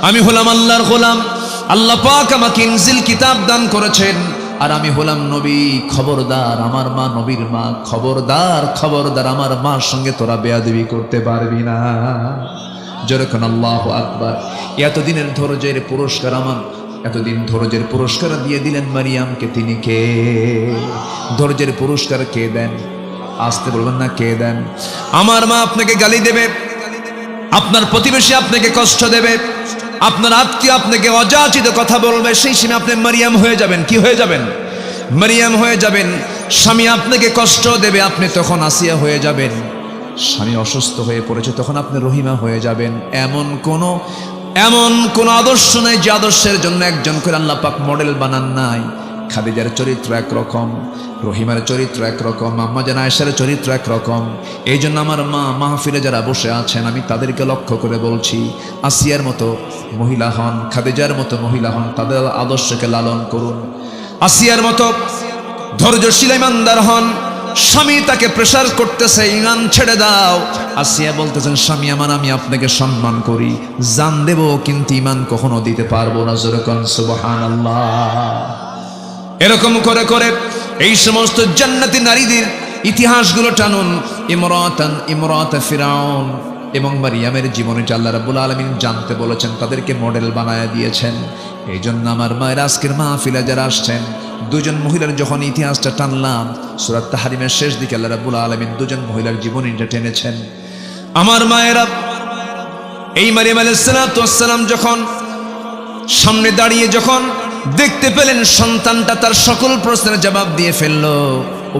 আমি হলাম আল্লাহর গোলাম, আল্লাহ পাক আমাকে ইনজিল কিতাব দান করেছেন, আর আমি হলাম নবী। খবরদার, আমার মা নবীর মা, খবরদার খবরদার, আমার মার সঙ্গে তোরা বেয়াদবি করতে পারবি না। যেরকম আল্লাহু আকবার। এতদিনের ধৈর্যের পুরস্কার এতদিন ধৈর্যের পুরস্কার দিয়ে দিলেন মারিয়ামকে। তিনি কে? ধৈর্যের পুরস্কার কে দেন? আসতে বলবেন না, কে দেন? আমার মা আপনাকে গালি দেবে, আপনার প্রতিবেশী আপনাকে কষ্ট দেবে, আপনার আত্মীয় আপনাকে অযাচিত কথা বলবে, সেই সময় আপনি মারিয়াম হয়ে যাবেন। কি হয়ে যাবেন? মারিয়াম হয়ে যাবেন। স্বামী আপনাকে কষ্ট দেবে, আপনি তখন আসিয়া হয়ে যাবেন। স্বামী অসুস্থ হয়ে পড়েছে, তখন আপনি রহিমা হয়ে যাবেন। এমন কোন আদর্শ নাই যে আদর্শের জন্য একজন করে আল্লাহ পাক মডেল বানান নাই। খাদিজার চরিত্র একরকম, রহিমার চরিত্র একরকম, আম্মা জান আয়েশার চরিত্র একরকম। এই জন্য আমার মা মাহফিলে যারা বসে আছেন, আমি তাদেরকে লক্ষ্য করে বলছি, আসিয়ার মতো মহিলা হন, খাদিজার মতো মহিলা হন, তাদের আদর্শকে লালন করুন। আসিয়ার মতো ধৈর্যশীল ইমানদার হন। স্বামী তাকে প্রেসার করতেছে, ইমান ছেড়ে দাও। আসিয়া বলতেছেন, স্বামী আমার, আমি আপনাকে সম্মান করি, জান দেব, কিন্তু ইমান কখনো দিতে পারবো না। জোরে কোন সুবহানাল্লাহ। এরকম করে করে এই সমস্ত জান্নাতি নারীদের ইতিহাসগুলো টানুন। ইমরাত ফিরাউন এবং মারিয়ামের জীবনীটা আল্লাহ রাব্বুল আলামিন জানতে বলেছেন, তাদেরকে মডেল বানায় দিয়েছেন। এই জন্য আমার মায়ের আজকের মাহফিলে যারা আসছেন, দুজন মহিলার যখন ইতিহাসটা টানলাম, সূরা তাহরিমের শেষ দিকে আল্লাহ রাব্বুল আলামিন দুজন মহিলার জীবনীটা টেনেছেন। আমার মায়েরা, এই মারিয়াম আলাইহিস সালাতু ওয়াস সালাম যখন সামনে দাঁড়িয়ে যখন দেখতে পেলেন সন্তানটা তার সকল প্রশ্নের জবাব দিয়ে ফেললো,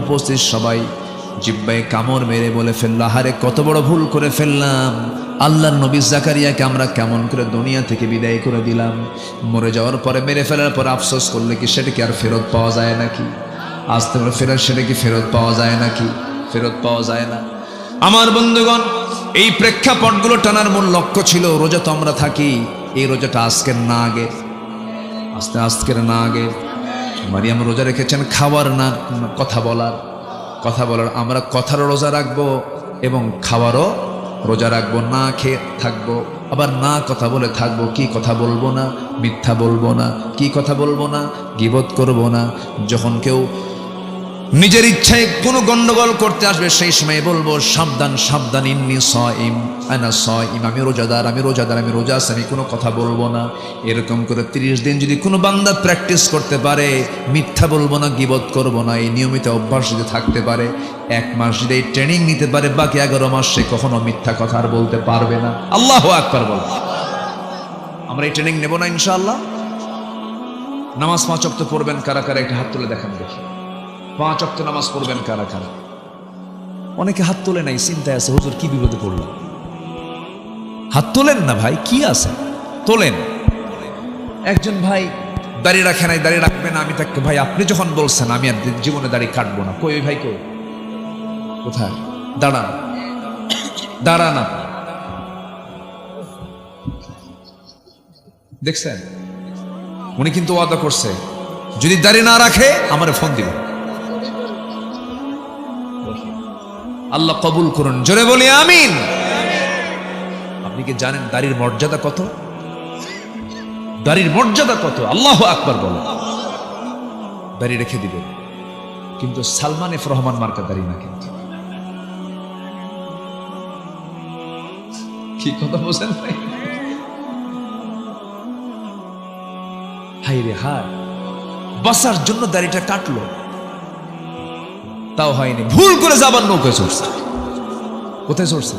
উপস্থিত সবাই জিহ্বায় কামড় মেরে বলে ফেললো, আহারে কত বড় ভুল করে ফেললাম। আল্লাহর নবী জাকারিয়াকে আমরা কেমন করে দুনিয়া থেকে বিদায় করে দিলাম। মরে যাওয়ার পরে, মেরে ফেলার পরে আফসোস করলে কি সেটা কি আর ফেরত পাওয়া যায় নাকি? আসতে পারে ফেরার, সেটা কি ফেরত পাওয়া যায় নাকি? ফেরত পাওয়া যায় না। আমার বন্ধুগণ, এই প্রেক্ষাপটগুলো টানার মূল লক্ষ্য ছিল, রোজা তো আমরা থাকি, এই রোজাটা আজকের না আগে, আজকের না আগে। মারিয়াম রোজা রেখেছেন খাওয়ার না কথা বলার। আমরা কথারও রোজা রাখবো এবং খাওয়ারও রোজা রাখবো। না খেয়ে থাকবো, আবার না কথা বলে থাকবো। কি কথা বলবো না? মিথ্যা বলবো না। কি কথা বলবো না? গীবত করবো না। যখন কেউ নিজের ইচ্ছায় কোনো গন্ডগোল করতে আসবে, সেই সময় বলবো, সাবধান সাবধান, ইন্নী সাইম, আনা সাইম, আমি রোজাদার, আমি রোজা আছি, আমি কোনো কথা বলবো না। এরকম করে 30 দিন যদি কোনো বান্দা প্র্যাকটিস করতে পারে, মিথ্যা বলবো না, গীবত করবো না, এই নিয়মিত অভ্যাস যদি থাকতে পারে, 1 মাস যদি এই ট্রেনিং নিতে পারে, বাকি 11 মাস সে কখনো মিথ্যা কথা আর বলতে পারবে না। আল্লাহু আকবার বল। আমরা এই ট্রেনিং নেব না ইনশাআল্লাহ? নামাজ 5 ওয়াক্ত পড়বেন কারা কারা? একটা হাত তুলে দেখান দেখি। 5 ওয়াক্ত নামাজ পড়বেন কারা কারা? অনেকে হাত তোলে নাই, চিন্তায় আছে, হুজুর কি বিপদে পড়লাম। হাত তোলেন না ভাই, কি আছে? তোলেন। একজন ভাই দাড়ি রাখে নাই, দাড়ি রাখবে না। আমি তাকে, ভাই আপনি যখন বলছেন আমি আর জীবনে দাড়ি কাটবো না। কই ভাই, কই? কোথায়? দাঁড়ান, দাঁড়ান। দেখছেন, উনি কিন্তু ওয়াদা করছে, যদি দাড়ি না রাখে আমারে ফোন দিবে। আল্লাহ কবুল করুন, জোরে বলি আমিন। আপনি কি জানেন দাড়ির মর্যাদা কত? দাড়ির মর্যাদা কত? আল্লাহু আকবার বলেন। দাড়ি রেখে দিবেন, কিন্তু সালমান এফ রহমান মার্কা দাড়ি না। কিন্তু কি কথা বলছেন ভাই? হাই রে হাই, বাসার জন্য দাড়িটা কাটলো, তাও হয়নি। ভুল করে যাবার নৌকায় চড়ছে। কোথায় চড়ছে?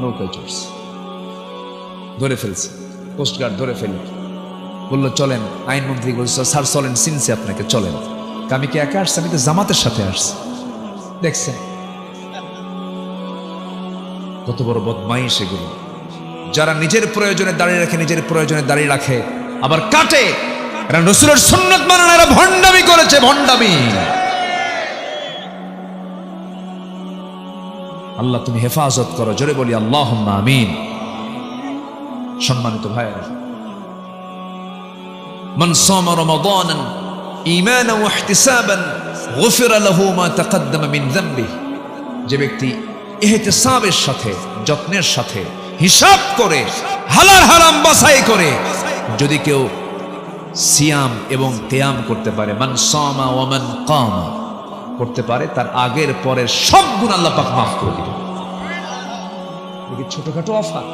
নৌকায় চড়ছে। ধরে ফেলছে, কোস্টগার্ড ধরে ফেলে বললো চলেন। আইনমন্ত্রী বলছে, স্যার চলেন, চিনছে আপনাকে, চলেন। আমি কি একা আসছি? আমি তো জামাতের সাথে আসছি। দেখছেন কত বড় বদমাইশ সেগুলো, যারা নিজের প্রয়োজনে দাঁড়িয়ে রাখে, নিজের প্রয়োজনে দাঁড়িয়ে রাখে, আবার কাটে। এরা রাসূলের সুন্নাত মানে না, এরা ভণ্ডামি করেছে, ভণ্ডামি। আল্লাহ তুমি হেফাজত করো, জোরে বলি আল্লাহুম্মা আমিন। সম্মানিত ভাইয়েরা, মান সামা রমাদানান ঈমানান ওয়া ইহতিসাবান গুফিরা লাহু মা তাকদ্দামা মিন যামবিহি, যে ব্যক্তি ইহতিসাবের সাথে, যত্নের সাথে, হিসাব করে, হালাল হারাম বাছাই করে যদি কেউ সিয়াম এবং কিয়াম করতে পারে, মান সামা ওয়া মান কামা করতে পারে, তার আগের পরের সব গুনাহ আল্লাহ পাক মাফ করে দিবেন। এটা ছোটখাটো অফার,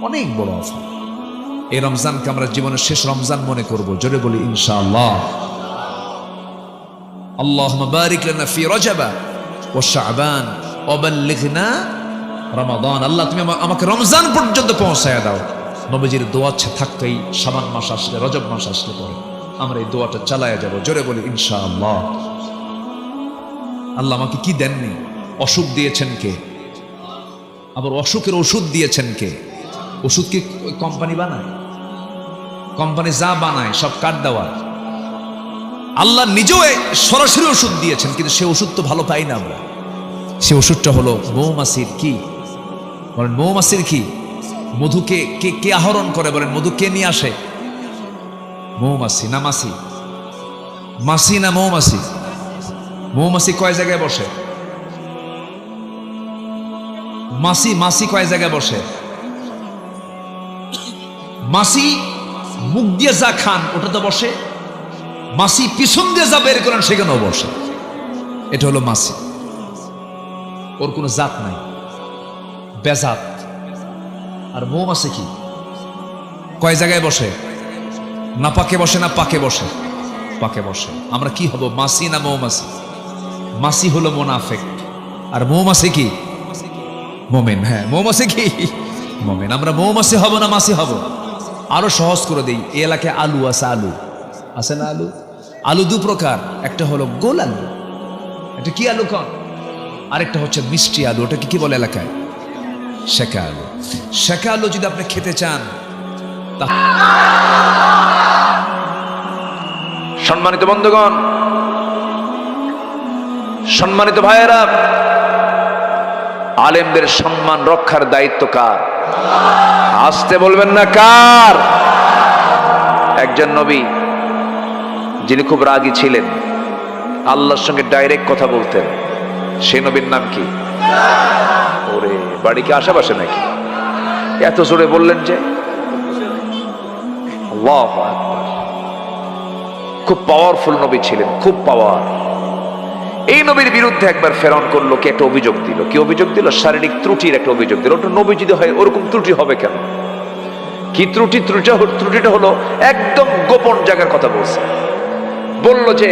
অনেক বড় অফার। এই রমজানকে আমরা জীবনের শেষ রমজান মনে করব, জোরে বলি ইনশাআল্লাহ। আল্লাহুম্মা বারিক লানা ফি রজব ওয়া শাবান ওয়া বাল্লিগনা রমাদান। আল্লাহ তুমি আমাকে রমজান পর্যন্ত পৌঁছায়া দাও। নবীজির দোয়া থাকতো এই শাবান মাস আসলে, রজব মাস আসলে পরে আমরা এই দোয়াটা চালায়া যাব, জোরে বলি ইনশাআল্লাহ। আল্লাহ আমাকে কি দেননি? অসুখ দিয়েছেন কে? আবার অসুখের ওষুধ দিয়েছেন কে? ওষুধ কি কোম্পানি বানায়? কোম্পানি যা বানায় সব কাট দেওয়া। আল্লাহ নিজেও সরাসরি ওষুধ দিয়েছেন, কিন্তু সে ওষুধ তো ভালো পাই না আমরা। সে ওষুধটা হলো মৌমাছির কি বলেন? মৌমাছির কি? মধুকে কে কে আহরণ করে বলেন? মধু কে নিয়ে আসে? মৌমাছি না মাছি? মাছি না মৌমাছি? মৌমাছি কয় জায়গায় বসে? মাছি মাছি কয় জায়গায় বসে? মাছি মুখ দিয়ে যা খান ওটা তো বসে, মাছি পিছন দিয়ে যা বের করেন সেখানেও বসে। এটা হলো মাছি। ওর কোনো জাত নাই, বেজাত। আর মৌমাছি কি? কয় জায়গায় বসে? না পাকে বসে না পাকে বসে? পাকে বসে। আমরা কি হব, মাছি না মৌমাছি? মাছি হলো মুনাফিক, আর মৌমাছি কি? মুমিন। হ্যাঁ, মৌমাছি কি? মুমিন। আমরা মৌমাছি হব না মাছি হব? আরো সহজ করে দেই, এই এলাকায় আলু আছে, আলু আছে না? আলু আলু দু প্রকার, একটা হলো গোল আলু, এটা কি আলু কন, আরেকটা হচ্ছে মিষ্টি আলু, ওটা কি বলে এলাকায়? শেখা আলু। শেখা আলু যদি আপনি খেতে চান, সম্মানিত বন্ধুগণ, সম্মানিত ভাইয়েরা, আলেমদের সম্মান রক্ষার দায়িত্ব কার? আসতে বলবেন না কার? একজন নবী যিনি খুব রাগী ছিলেন, আল্লাহর সঙ্গে ডাইরেক্ট কথা বলতেন, সেই নবীর নাম কি? ওরে বাড়ি কি আশেপাশে নাকি? এত জোরে বললেন যে? আল্লাহু আকবার। খুব পাওয়ারফুল নবী ছিলেন, খুব পাওয়ার। এই নবীর বিরুদ্ধে একবার ফেরাউন করলো কি, একটা অভিযোগ দিল। কি অভিযোগ দিল? শারীরিক ত্রুটির একটা অভিযোগ দিল। ওটা নবী যদি হয় ওরকম ত্রুটি হবে কেন? কি ত্রুটি? ত্রুটিটা হলো একদম গোপন জায়গার কথা বলছে। বলল যে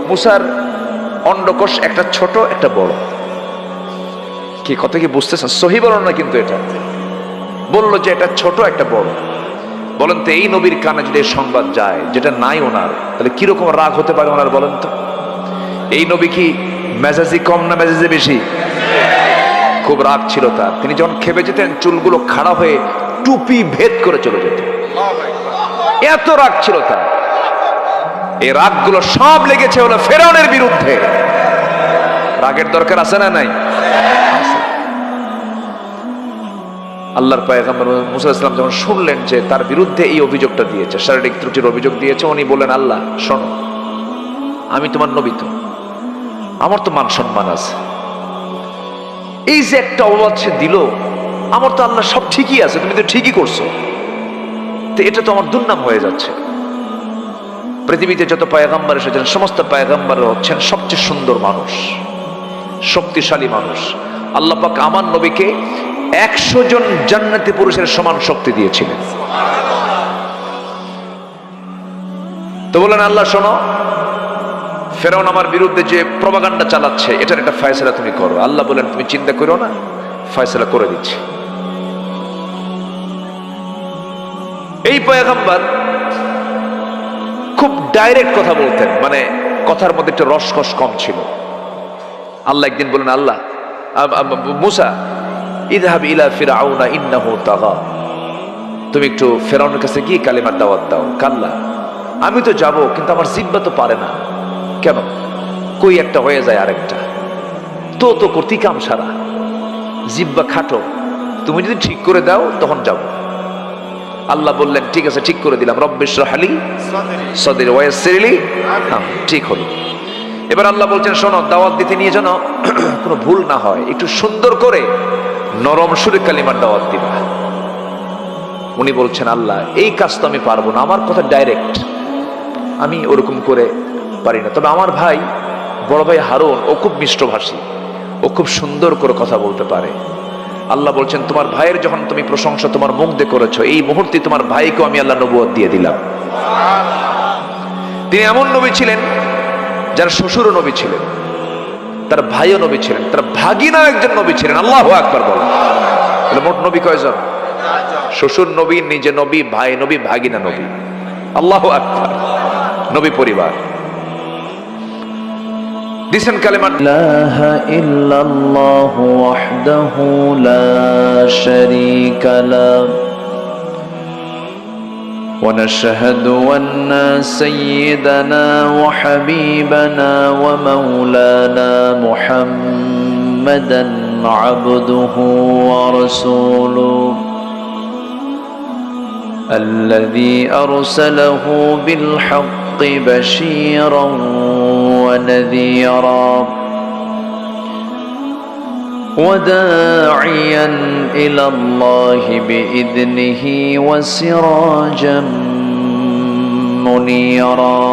মুসার অন্ডকোষ একটা ছোট একটা বড়। কি কথা কি বুঝতেছেন? সহি বর্ণনা কিন্তু এটা। বলল যে এটা ছোট একটা বড়। বলেন তো এই নবীর কানে যদি এই সংবাদ যায়, যেটা নাই ওনার, তাহলে কিরকম রাগ হতে পারে ওনার? বলেন তো। এই নবী কি মেজাজি কম না মেজাজি বেশি? খুব রাগ ছিল তার। তিনি যখন খেপে যেতেন চুলগুলো খাড়া হয়ে টুপি ভেদ করে চলে যেত, এত রাগ ছিল তার। এই রাগগুলো সব লেগেছে হলো ফেরাউনের বিরুদ্ধে। রাগের দরকার আছে না নাই? আল্লাহর পয়গম্বর মুসা আলাইহিস সালাম যখন শুনলেন যে তার বিরুদ্ধে এই অভিযোগটা দিয়েছে, শারীরিক ত্রুটির অভিযোগ দিয়েছে, উনি বললেন, আল্লাহ শোনো, আমি তোমার নবী, তো আমার তো মান সম্মান আছে। এই যে একটা অপবাদ সে দিল, আমার তো আল্লাহ সব ঠিকই আছে, তুমি তো ঠিকই করছো, তো এটা তো আমার দুর্নাম হয়ে যাচ্ছে। পৃথিবীতে যত পয়গম্বর এসেছেন সমস্ত পয়গম্বররা হচ্ছেন সবচেয়ে সুন্দর মানুষ, শক্তিশালী মানুষ। আল্লাহ পাক আমার নবীকে 100 জন জান্নাতি পুরুষের সমান শক্তি দিয়েছিলেন। তো বললেন, আল্লাহ শোনো, ফেরাউন আমার বিরুদ্ধে যে প্রপাগান্ডা চালাচ্ছে, এটার একটা ফয়সালা তুমি করো। আল্লাহ বলেন, তুমি চিন্তা করো না, ফয়সালা করে দিচ্ছি। এই পয়গম্বর খুব ডাইরেক্ট কথা বলতেন, মানে কথার মধ্যে একটা রসকস কম ছিল। আল্লাহ একদিন বলেন, আল্লাহ মুসা ইযহাব ইলা ফিরআউনা ইন্নাহু তাগা, তুমি একটু ফেরাউনের কাছে গিয়ে কালিমার দাওয়াত দাও। কাল্লা, আমি তো যাব, কিন্তু আমার জিহ্বা তো পারে না। কেন? কই একটা হয়ে যায় আরেকটা, তো করতে কাম সারা, জিহ্বা খাটো, তুমি যদি ঠিক করে দাও তখন যাব। আল্লাহ বললেন, ঠিক আছে, ঠিক করে দিলাম। রব্বি ইশরাহ লি সাদরি ওয়া ইয়াসসির লি আমরি। ঠিক হলো। এবার আল্লাহ বলছেন, শোনো, দাওয়াত দিতে নিয়ে যেন কোনো ভুল না হয়, একটু সুন্দর করে নরম সুরে কালিমার দাওয়াত দিবা। উনি বলছেন, আল্লাহ এই কাজ তো আমি পারবো না, আমার কথা ডাইরেক্ট, আমি ওরকম করে পারি না। তবে আমার ভাই, বড় ভাই হারুন, ও খুব মিষ্টভাষী, ও খুব সুন্দর করে কথা বলতে পারে, আল্লাহ বলছেন তোমার ভাইয়ের যখন তুমি প্রশংসা তোমার মুখ দিয়ে করেছো, এই মুহূর্তে তোমার ভাইকেও আমি আল্লাহ নবুয়ত দিয়ে দিলাম। তিনি এমন নবী ছিলেন যার শ্বশুরও নবী ছিলেন, তার ভাইও নবী ছিলেন, তার ভাগিনা একজন নবী ছিলেন। আল্লাহু আকবার বলেন। তাহলে মোট নবী কয়জন? শ্বশুর নবী, নিজে নবী, ভাই নবী, ভাগিনা নবী। আল্লাহু আকবার। নবী পরিবার দিছেন কালেমা ইলাহা ইল্লাল্লাহু ওয়াহদাহু লা শারীকা লাহু ونشهد أن سيدنا وحبيبنا ومولانا محمدا عبده ورسوله الذي أرسله بالحق بشيرا ونذيرا وداعيا إلى الله بإذنه وسراجا منيرا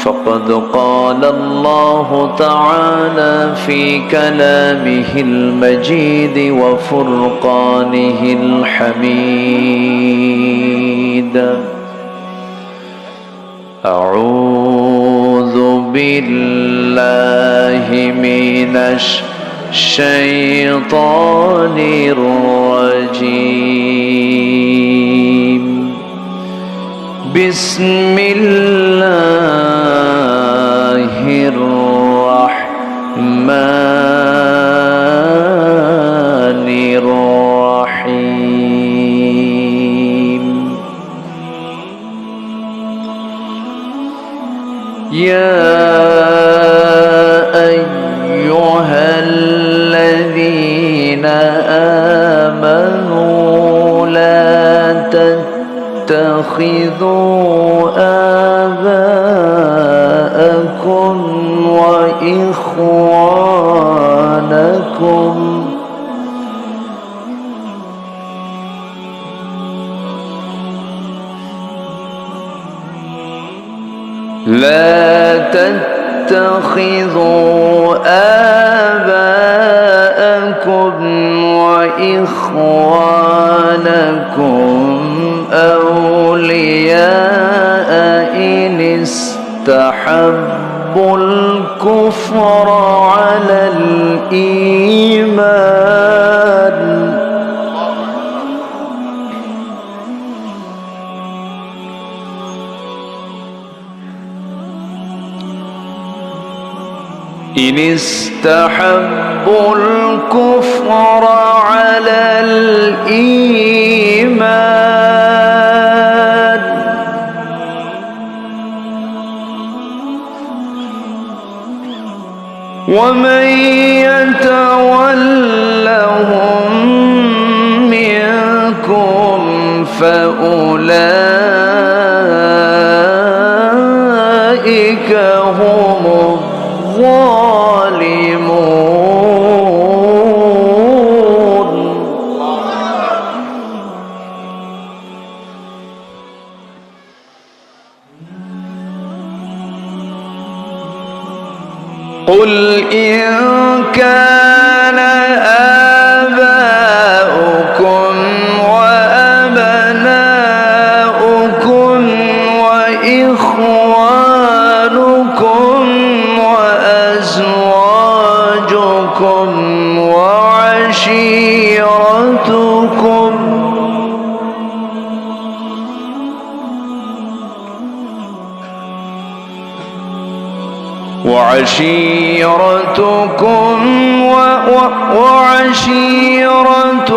فقد قال الله تعالى في كلامه المجيد وفرقانه الحميد أعوذ بالله من الشيطان الرجيم بسم الله الرحمن الرحيم يا أيها الذين آمنوا لا تتخذوا آباءكم وإخوانكم لا تتخذوا آباءكم وإخوانكم أولياء إن استحبوا الكفر على الإيمان إن استحبوا الكفر على الإيمان ومن يتولهم منكم فأولئك هم الظالمون قل إن كان آباؤكم وأبناؤكم وإخوانكم وأزواجكم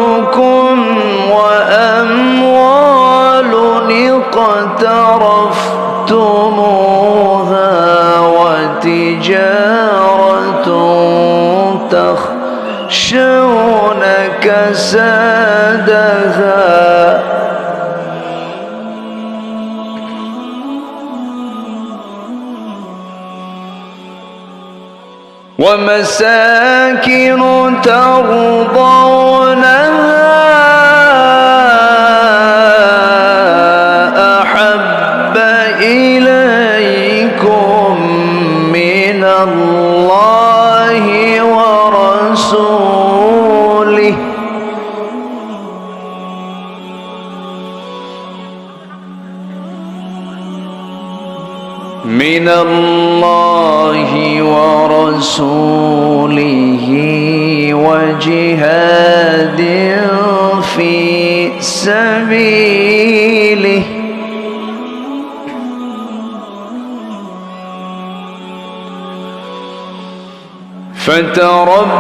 وعشيرتكم وأموال اقترفتموها وتجارة تخشون كسادها ومساكن ترضونها أحب إليكم من الله ورسوله الله ورسوله وجهاد في سبيله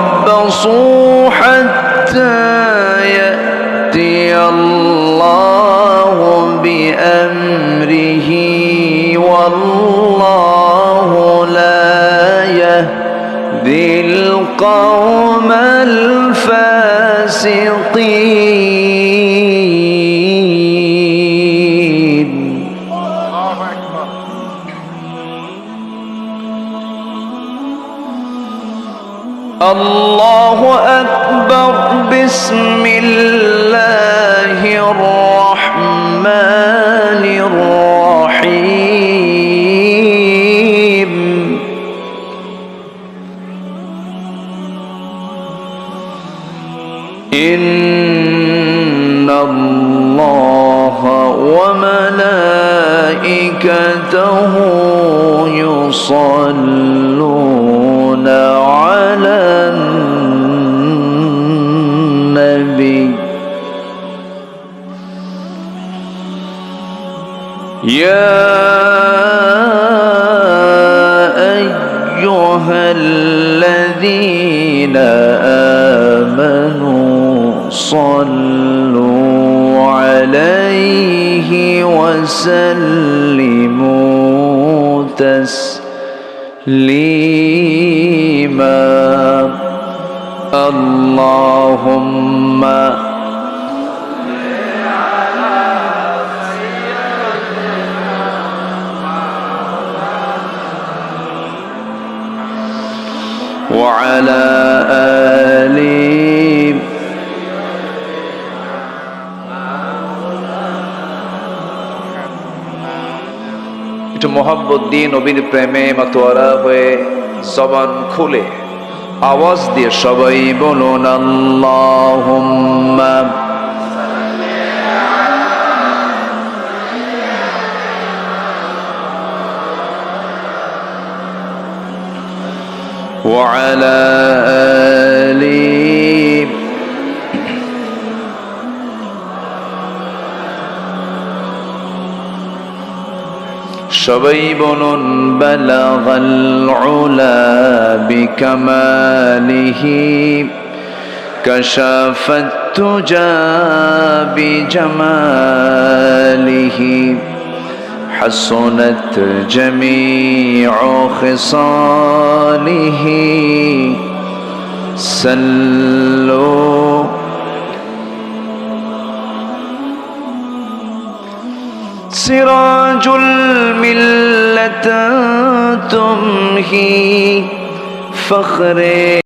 فتربصوا حتى يأتي الله بأمره والله لا يهدي القوم الفاسقين. الله أكبر. بسم الله الرحمن الرحيم. إن الله وملائكته يصلون على النبي يا أيها الذين آمنوا صلوا عليه وسلموا تسليما. اللهم وعلى آله একটু মোহাম্মদ দিয়ে নবীর প্রেমে মাতোয়ারা হয়ে জবান খুলে আওয়াজ দিয়ে সবাই বলুন আল্লাহুম্মা وعلى آله সবাই বলুন বালাগাল উলা বিকামালিহি কাশাফাত তুজা বিজামালিহি حسنت جميع خصاله صلوا سراج الملة تمحي فخر